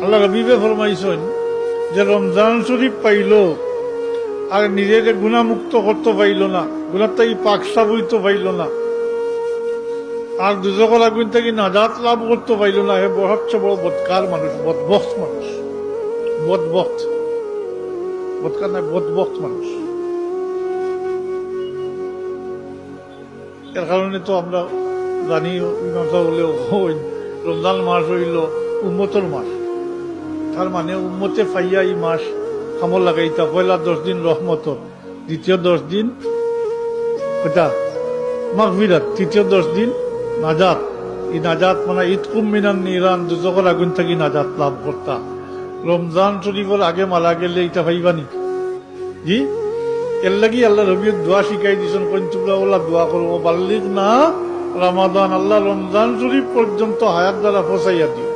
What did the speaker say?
আল্লাহ হাবিবে ফরমাইছেন যে রমজান শরীফ পাইল আর নিজেকে গুণামুক্ত করতে পাইল না, গুণার থেকে পাক সাবইতে পাইল না, আর দুজকের আগুন থেকে নাজাত লাভ করতে পাইল না, হে সবচেয়ে বড় বদকার মানুষ, বদবক্ত মানুষ, বদবক্ত, বদকার নয়, বদবক্ত মানুষ। এর কারণে তো আমরা জানি বলে রমজান মাস হইল উম্মতর মাস, তার মানে উম্মতে ফাইয়া এই মাস কামল লাগাইতা। পয়লা 10 দিন রহমতর, দ্বিতীয় 10 দিন ওটা মাগফিরাত, তৃতীয় 10 দিন নাজাত। এই নাজাত মানে ইতকুম মিনান নিরান, দুজকের আগুন থেকে নাজাত লাভ করতা। রমজান শরীফের আগে মারা গেলে এটা ভাইবানি জি, এর লাগি আল্লাহ রবিউর দোয়া শিখাই দিয়েছেন, কোন তোমরা ওলা দোয়া করবো বাল্লিক না রমাদান, আল্লাহ রমজান শরীফ পর্যন্ত হায়াত দ্বারা পৌঁছাইয়া দিও।